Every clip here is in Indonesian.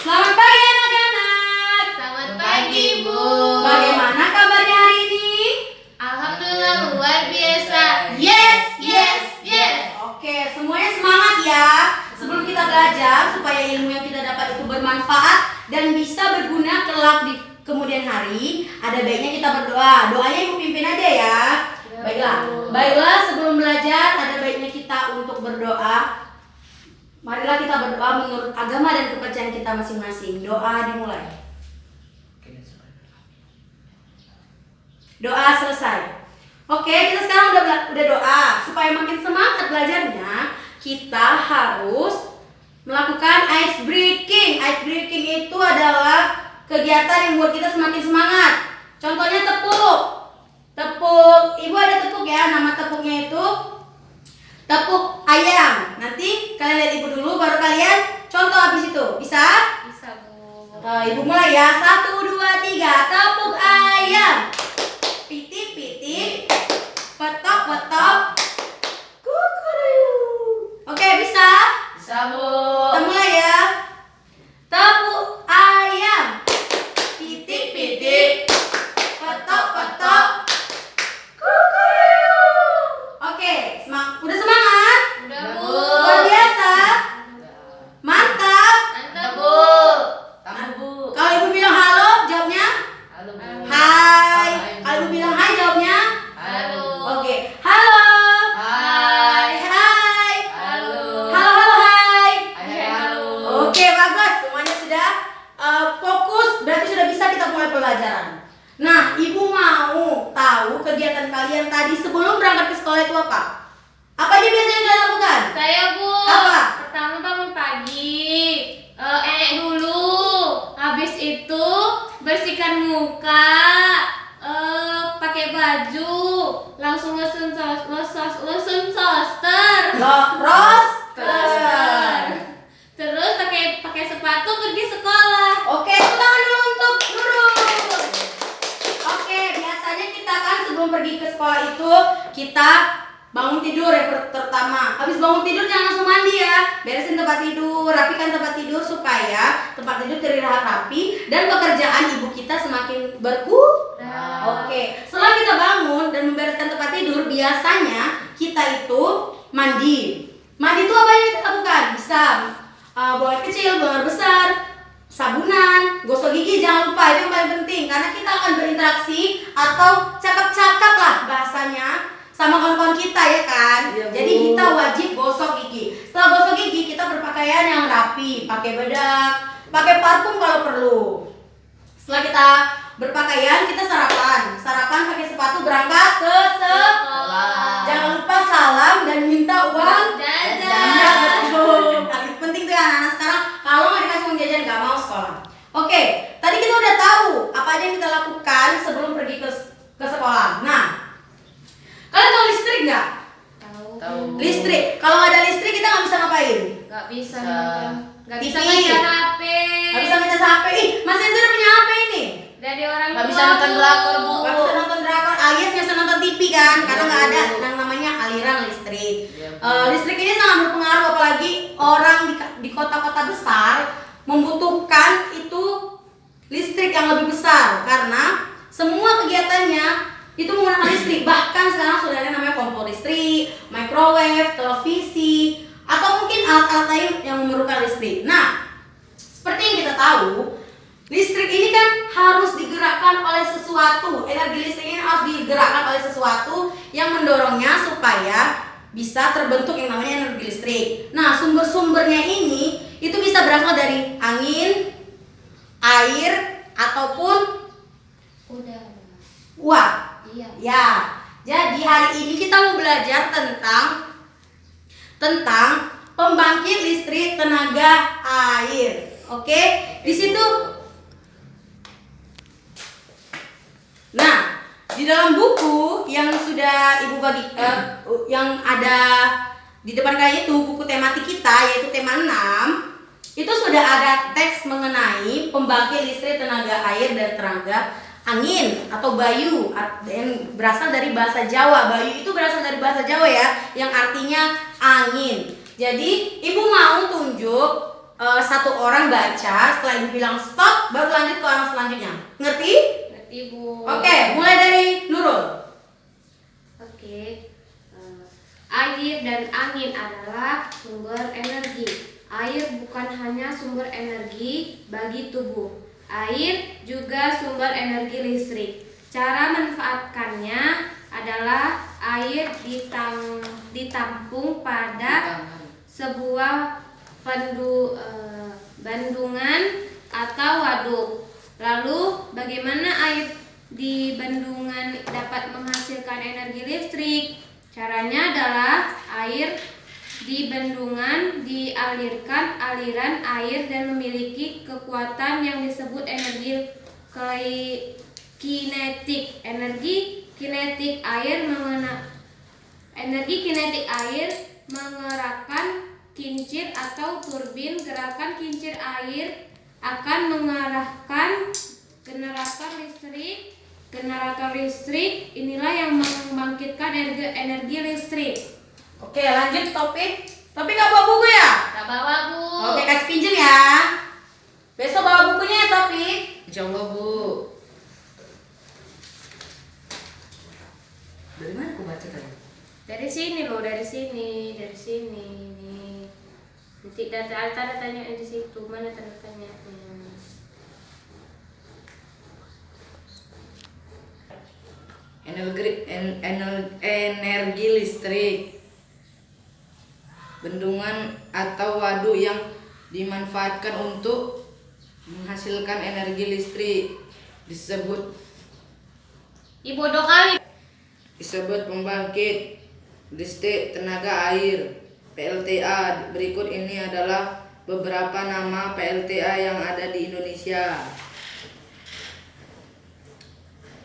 Selamat pagi anak-anak. Selamat pagi, Bu. Bagaimana kabarnya hari ini? Alhamdulillah luar biasa. Yes. Oke. Oke, semuanya semangat ya. Sebelum kita belajar supaya ilmu yang kita dapat itu bermanfaat dan bisa berguna kelak di kemudian hari, ada baiknya kita berdoa. Doanya Ibu pimpin aja ya. Baiklah, sebelum belajar ada baiknya kita untuk berdoa. Marilah kita berdoa menurut agama dan kepercayaan kita masing-masing. Doa dimulai. Doa selesai. Oke, kita sekarang udah doa. Supaya makin semangat belajarnya, kita harus melakukan ice breaking. Ice breaking itu adalah kegiatan yang buat kita semakin semangat. Contohnya tepuk. Ibu ada tepuk ya. Nama tepuknya itu tepuk ayam. Nanti kalian lihat ibu dulu, baru kalian contoh habis itu. Bisa? Bisa, Bu. Ibu mulai ya. 1, 2, 3. Tepuk ayam. Pitik. Petok. Kukuruyu. Oke, bisa? Bisa, Bu. Kita mulai ya. Tepuk ayam. Pitik. Petok. Kukuruyu. Oke, udah semangat? Udah, Bu. Luar biasa. Mantap. Mantap, Bu. Tamu, Bu. Kalau ibu bilang halo, jawabnya Halo, Bu. hai. Kalau ibu bilang hai, jawabnya Halo. oke. Halo. Hai. Hai. Halo. Halo, hai. Halo. Oke, bagus. Semuanya sudah fokus, berarti sudah bisa kita mulai pelajaran. Nah, ibu mau tahu kegiatan kalian tadi sebelum berangkat ke sekolah itu apa? Apa aja biasanya kalian lakukan? Saya, Bu. Apa? Pertama bangun pagi. Dulu. Habis itu bersihkan muka. Pakai baju. Langsung lesen soster. Roster. Terus pakai sepatu pergi sekolah. Oke, tepuk tangan dulu untuk Nurul. Oke, biasanya kita kan sebelum pergi ke sekolah itu kita bangun tidur yang pertama. Habis bangun tidur jangan langsung mandi ya. Beresin tempat tidur, rapikan tempat tidur supaya tempat tidur terlihat rapi dan pekerjaan ibu kita semakin berkurang. Oke, setelah kita bangun dan membereskan tempat tidur, biasanya kita itu mandi. Mandi itu apa yang kita lakukan? Bisa buang air kecil, buang air besar, sabunan, gosok gigi jangan lupa, itu yang paling penting karena kita akan berinteraksi atau cakap-cakap lah bahasanya sama kawan-kawan kita ya kan. Iya, Bu. Jadi kita wajib gosok gigi. Setelah gosok gigi kita berpakaian yang rapi, pakai bedak, pakai parfum kalau perlu. Setelah kita berpakaian kita sarapan pakai sepatu berangkat ke sekolah. Jangan lupa salam dan minta uang Jajan. Iya betul. Paling penting tuh ya anak-anak sekarang kalau nggak dikasih uang jajan nggak mau sekolah. Oke, tadi kita udah tahu apa aja yang kita lakukan sebelum pergi ke sekolah. Nah, kalian tahu listrik nggak? Tahu. Listrik. Kalau ada listrik kita nggak bisa ngapain? Nggak bisa Bisa. nonton. Nggak bisa TV. ngecas HP. Nggak bisa ngecas HP. Ih, Mas Ezra udah punya HP ini. Dari orang Nggak tua, bisa nonton Bu. drakor, Bu. Nggak bisa nonton drakor alias nggak bisa nonton TV kan? Karena nggak ada Bu. yang namanya aliran listrik. Iya, Bu. Listrik ini sangat berpengaruh apalagi orang di kota-kota besar membutuhkan itu listrik yang lebih besar karena semua kegiatannya itu menggunakan listrik. Bahkan sekarang sudah ada namanya kompor listrik, microwave, televisi, atau mungkin alat-alat lain yang memerlukan listrik. Nah, seperti yang kita tahu, listrik ini kan harus digerakkan oleh sesuatu. Energi listrik ini harus digerakkan oleh sesuatu yang mendorongnya supaya bisa terbentuk yang namanya energi listrik. Nah, sumber-sumbernya ini itu bisa berasal dari angin, air, ataupun Udah. uap. Iya. Ya, jadi hari ini kita mau belajar tentang pembangkit listrik tenaga air. Oke, di situ. Nah, di dalam buku yang sudah ibu bagi, yang ada di depan kalian itu buku tematik kita yaitu tema 6 itu sudah ada teks mengenai pembangkit listrik tenaga air dan tenaga angin atau bayu yang berasal dari bahasa Jawa. Bayu itu berasal dari bahasa Jawa ya, yang artinya angin. Jadi ibu mau tunjuk satu orang baca, setelah ibu bilang stop, baru lanjut ke orang selanjutnya. Ngerti? Ngerti, Bu. Oke, mulai dari Nurul. Oke. Air dan angin adalah sumber energi. Air bukan hanya sumber energi bagi tubuh. Air juga sumber energi listrik. Cara manfaatkannya adalah air ditampung pada sebuah bendungan atau waduk. Lalu bagaimana air di bendungan dapat menghasilkan energi listrik? Caranya adalah air di bendungan dialirkan aliran air dan memiliki kekuatan yang disebut energi kinetik. Energi kinetik air menggerakkan kincir atau turbin. Gerakan kincir air akan mengarahkan generator listrik. Inilah yang membangkitkan energi listrik. Oke, lanjut topik. Topik gak bawa buku ya? Gak bawa, Bu. Oke, kasih pinjem ya. Besok bawa bukunya ya, Topik. Insyaallah, Bu. Dari mana aku baca tadi? Dari sini loh, dari sini. Nih. Nanti tanda tanya di situ. Mana tanda tanyanya? Energi listrik. Bendungan atau waduk yang dimanfaatkan untuk menghasilkan energi listrik disebut pembangkit listrik tenaga air (PLTA). Berikut ini adalah beberapa nama PLTA yang ada di Indonesia.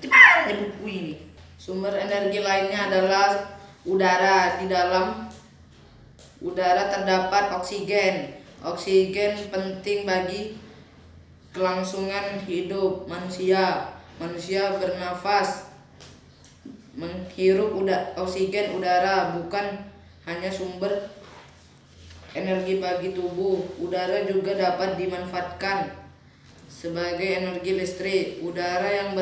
Cepat buku ini. Sumber energi lainnya adalah udara. Di dalam udara terdapat oksigen. Oksigen penting bagi kelangsungan hidup manusia. Manusia bernafas menghirup oksigen udara, bukan hanya sumber energi bagi tubuh. Udara juga dapat dimanfaatkan sebagai energi listrik. Udara yang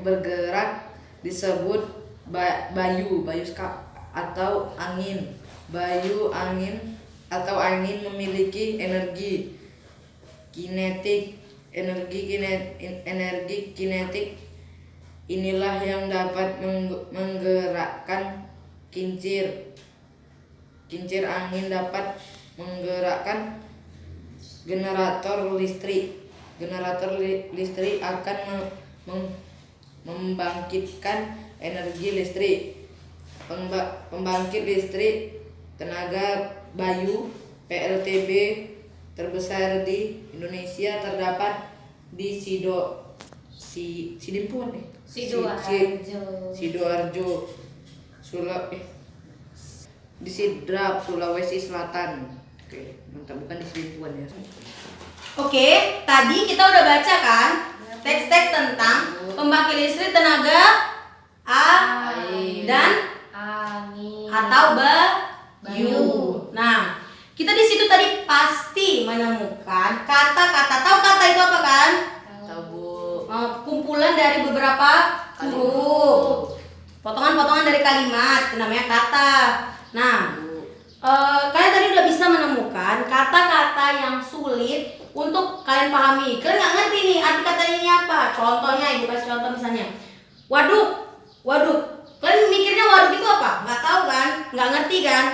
bergerak disebut bayu atau angin. Angin memiliki energi kinetik. Energi kinetik inilah yang dapat menggerakkan kincir. Kincir angin dapat menggerakkan generator listrik. Generator listrik akan membangkitkan energi listrik. Pembangkit listrik tenaga bayu (PLTB) terbesar di Indonesia terdapat di Sidoarjo, di Sidrap, Sulawesi Selatan. Oke, mantap, bukan di Sidimpuan ya. Oke, tadi kita udah baca kan teks-teks tentang pembangkit listrik tenaga air dan angin atau bayu. Nah, kita di situ tadi pasti menemukan kata-kata. Tahu kata itu apa kan? Tahu, Bu. Kumpulan dari beberapa huruf. Potongan-potongan dari kalimat, itu namanya kata. Nah, kalian tadi udah bisa menemukan kata-kata yang sulit untuk kalian pahami. Kalian nggak ngerti nih arti katanya ini apa? Contohnya, ibu kasih contoh misalnya. Waduk. Kalian mikirnya waduk itu apa? Nggak tahu kan? Nggak ngerti kan?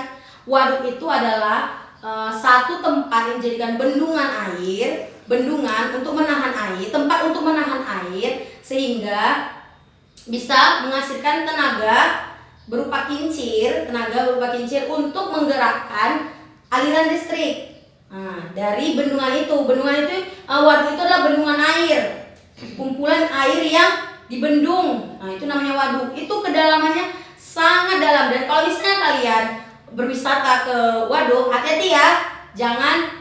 Waduk itu adalah satu tempat yang dijadikan bendungan untuk menahan air, tempat untuk menahan air sehingga bisa menghasilkan tenaga berupa kincir untuk menggerakkan aliran listrik. Nah, dari bendungan itu waduk itu adalah bendungan air, kumpulan air yang dibendung. Nah, itu namanya waduk. Itu kedalamannya sangat dalam, dan kalau misalnya kalian berwisata ke waduk, hati-hati ya, jangan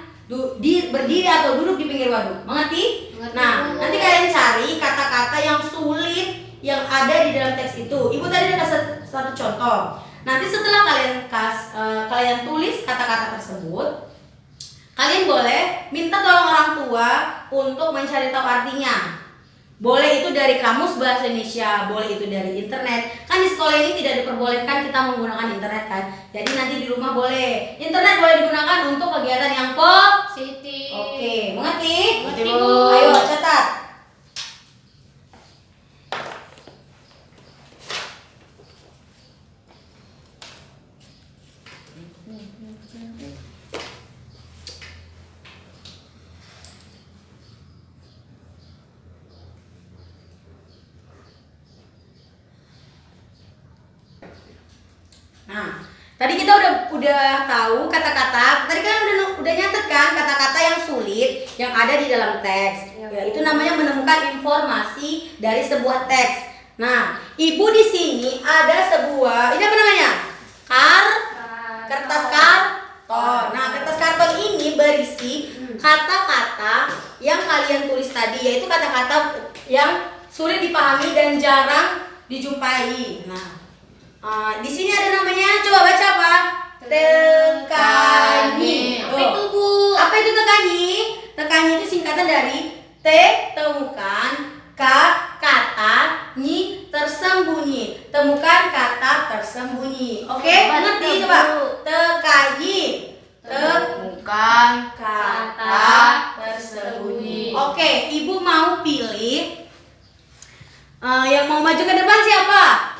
berdiri atau duduk di pinggir waduk. Mengerti? Nah, nanti kalian cari kata-kata yang sulit yang ada di dalam teks itu. Ibu tadi ada kasih satu contoh. Nanti setelah kalian tulis kata-kata tersebut, kalian boleh minta tolong orang tua untuk mencari tahu artinya. Boleh itu dari kamus bahasa Indonesia, boleh itu dari internet. Kan di sekolah ini tidak diperbolehkan kita menggunakan internet kan. Jadi nanti di rumah boleh. Internet boleh digunakan untuk kegiatan yang Siti. Oke, mengerti? Mengerti, Bu. Ayo catat. Nah, tadi kita udah tahu kata-kata. Tadi kan udah nyatet kan kata-kata yang sulit yang ada di dalam teks. Ya, Ya, itu namanya menemukan informasi dari sebuah teks. Nah, Ibu di sini ada sebuah, ini apa namanya? Kertas karton. Nah, kertas karton ini berisi kata-kata yang kalian tulis tadi, yaitu kata-kata yang sulit dipahami dan jarang dijumpai. Nah, di sini ada namanya, coba baca apa? Tekani. Apa itu, Bu? Apa itu tekani? Tekani itu singkatan dari T temukan, K kata, Nyi tersembunyi. Temukan kata tersembunyi. Oke, mengerti coba? Tekani. Temukan Kata tersembunyi. Oke, Ibu mau pilih yang mau maju ke depan siapa?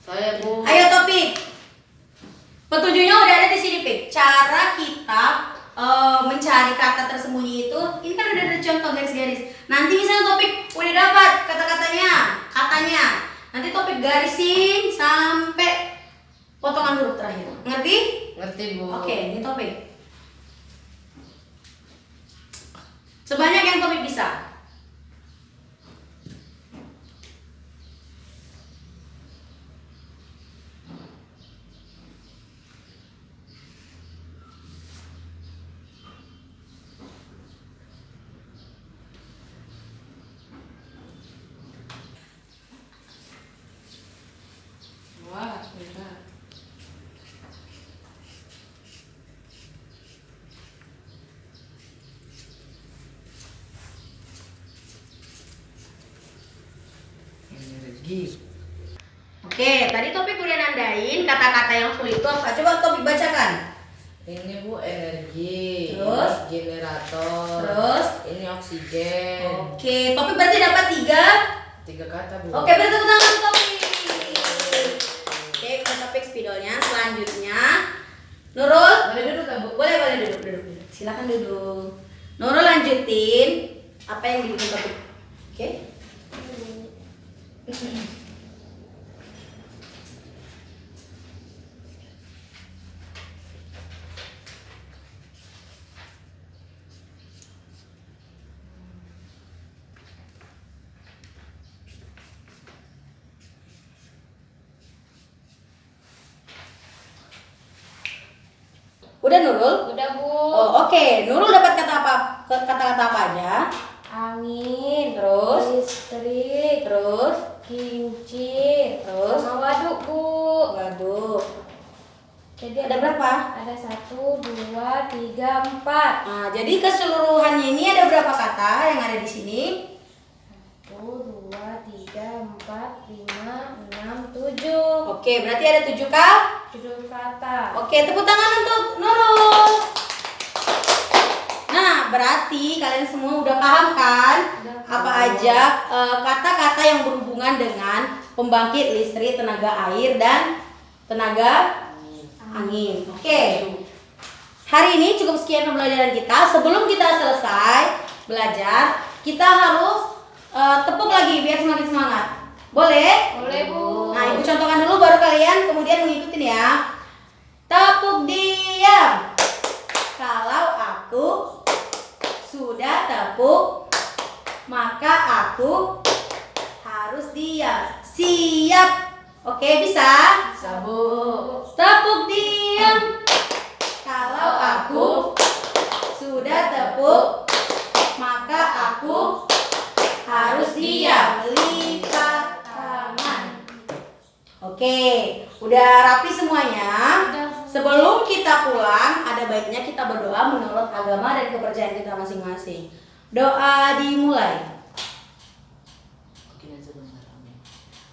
saya, Bu. Ayo Topik. Petunjuknya udah ada di sini, Pik. Cara kita mencari kata tersembunyi itu, ini kan udah ada contoh garis-garis. Nanti misalnya Topik udah dapat katanya. Nanti Topik garisin sampai potongan huruf terakhir. Ngerti? Ngerti, Bu. Oke, ini Topik. Sebanyak yang Topik bisa. Wah, berat. Energi. Oke, tadi Topik udah nandain kata-kata yang sulit itu apa. Coba Topik bacakan. Ini, Bu, energi. Terus? Ini generator. Terus? Ini oksigen. Oke, Topik berarti dapat 3 kata, Bu. Oke, berarti tepuk tangan untuk Topik. Oke, kita Topik spidolnya. Selanjutnya, Nurul. Boleh duduk, kan, Bu? Boleh duduk. Silakan duduk. Nurul lanjutin apa yang dibikin Topik. Oke. Udah Nurul? Udah, Bu. Oh, oke. Nurul dapat kata-kata apa aja? Angin, Terus? listrik, Terus? kincir, Terus? sama waduk, Bu. Waduh. Jadi Ada berapa? Ada 1, 2, 3, 4. Nah, jadi keseluruhannya ini ada berapa kata yang ada di sini? 1, 2, 3, 4, 5, 6, 7. Oke, berarti ada 7 kata. 7 kata. Oke, tepuk tangan untuk Nurul. Nah, berarti kalian semua udah paham kan? Udah Apa paham. aja kata-kata yang berhubungan dengan pembangkit listrik, tenaga air, dan tenaga angin. Oke. Hari ini cukup sekian pembelajaran kita. Sebelum kita selesai belajar, kita harus tepuk lagi biar semakin semangat. Boleh? Boleh, Bu. Nah, Ibu contohkan dulu baru kalian kemudian mengikutin ya. Tepuk diam. Kalau aku sudah tepuk, maka aku harus diam. Siap. Oke, bisa? Sabu. Tepuk diam. Kalau aku sudah tepuk, maka aku harus diam. Lipat tangan. Oke, udah Sebelum kita pulang, ada baiknya kita berdoa menurut agama dan kepercayaan kita masing-masing. Doa dimulai.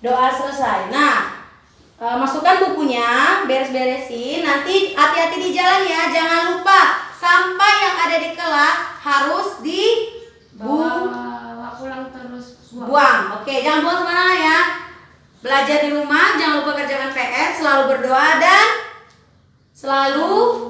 Doa selesai. Nah, masukkan bukunya, beres-beresin. Nanti hati-hati di jalan ya. Jangan lupa sampah yang ada di kelas harus Bawa pulang terus buang. Oke, jangan buang sembarangan ya. Belajar di rumah, jangan lupa kerjakan PR, selalu berdoa dan selalu